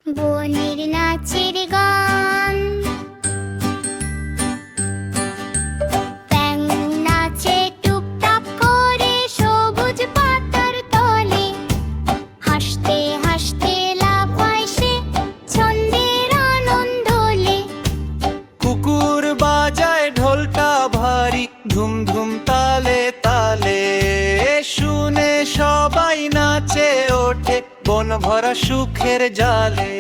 বনের নাচের গান। ব্যাঙ নাচে টুপটাপ করে সবুজ পাতার তলে, হাসতে হাসতে লাফায় সে ছন্দের আনন্দলে। কুকুর বাজায় ঢোলটা ভারী ধুম ধুম তালে তালে, শুনে সবাই নাচে ওঠে বন ভরা সুখের জালে।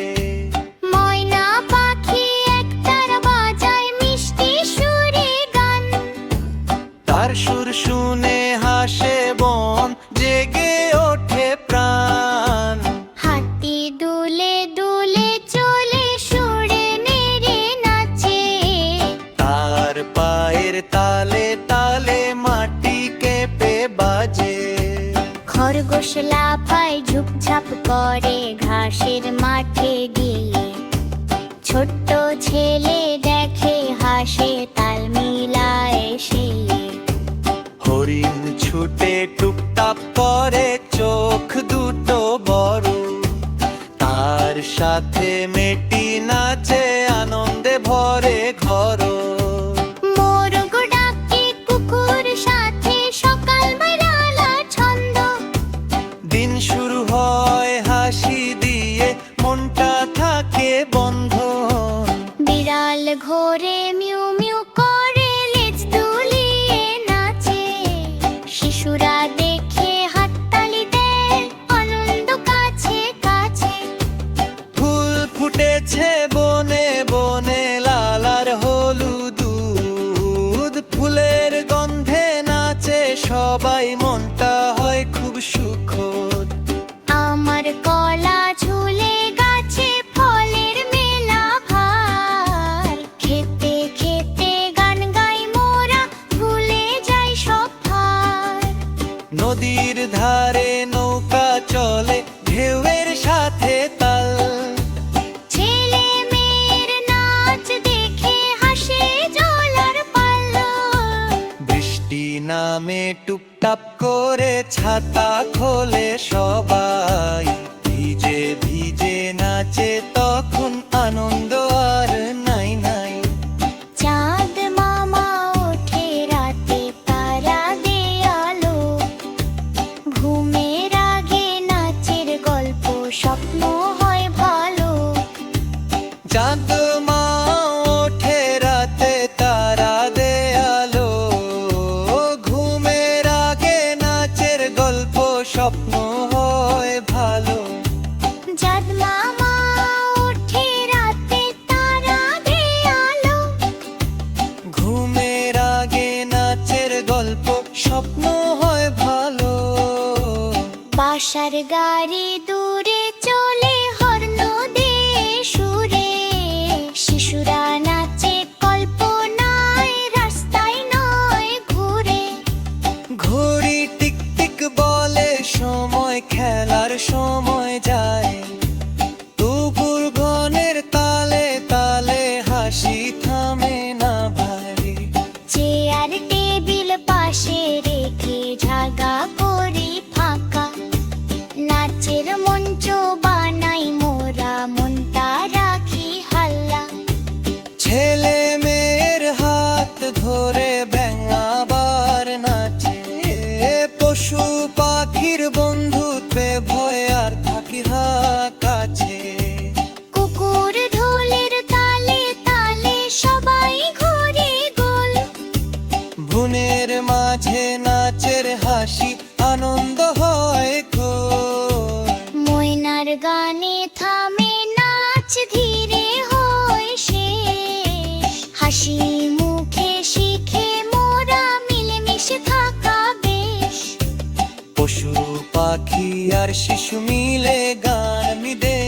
ময়না পাখি একতার বাজায় মিষ্টি সুরে গান, তার সুর শুনে হাসে বন জেগে ওঠে প্রাণ। হাতি দুলে দুলে চলে সুরে নেড়ে নাচে, তার পায়ের তালে তালে মাটি কেঁপে বাজে। খরগোশ লাফায় ঝুপঝাপ করে ঘাসের মাঠে গিয়ে, ছোট্ট ছেলে দেখে হাসে তাল মিলায় সে। হরিণ ছুটে টুপটাপ করে চোখ দুটো বড়, তার সাথে মেটি নাচে আনন্দে ভরে ঘর। মোরগ ডাকে কুকুর সাথে সকাল বেলা ছন্দ, দিন শুরু হয় হাসি দিয়ে মনটা থাকে বন্ধ। বিড়াল ঘোরে মিউ মিউ করে লেজ দুলিয়ে নাচে, শিশুরা দেখে হাততালি দেয় আনন্দ কাছে কাছে। ফুল ফুটেছে বনে বনে লাল আর হলুদ, ফুলের গন্ধে নাচে সবাই মনটা হয় খুব সুখদ। আমার কলা ঝুলে গাছে ফলের মেলা ভার, খেতে খেতে গান গাই মোরা ভুলে যাই সব ভার। নদীর ধারে নৌকা চলে ঢেউয়ের সাথে তাল, ছেলে মেয়ের নাচ দেখে হাসে জলার পাল্লা। বৃষ্টি নামে টুপটাপ করে ছাতা খোলে সবাই, ভিজে ভিজে নাচে তখন আনন্দ আর নাই নাই। চাঁদ মামা ওঠে রাতে তারা দেয়ালো, ঘুমের আগে নাচের গল্প স্বপ্ন হয় ভালো। চাঁদ মা ওঠে রাতে তারা দেয়ালো, ঘুমের আগে নাচের গল্প স্বপ্ন হয় ভালো। চাঁদ মামা ওঠে রাতে তারা দেয়ালো, ঘুমের আগে নাচের গল্প স্বপ্ন হয় ভালো। বাসার গাড়ি দূরে চলে হর্ন দিয়ে সুরে, শিশুরা নাচে কল্পনায় রাস্তায় নয় ঘুরে। ঘড়ি টিক টিক বলে সময় খেলার সময় যায়, দুপুর গনের তালে তালে হাসি থামে না ভাই। চেয়ার টেবিল পাশে রেখে ঝাগা করি ফাঁকা, নাচের মঞ্চ বানাই মোরা মনটা রাখি হাল্লা। ছেলে মেয়ের হাত ধরে ব্যাঙাবার নাচে, পশু পাখির বন্ধুত্বে ভয় আর থাকি হা কাছে। কুকুর ঢোলের তালে তালে সবাই ঘুরে গোল, বনের মাঝে নাচের হাসি আনন্দ হয় ঘোর। ময়নার গানে থামে নাচ ধীরে হয় শেষ, হাসি মুখে শিখে মোরা মিলেমিশে থাকা বেশ। পশু পাখি আর শিশু মিলে গান মিদে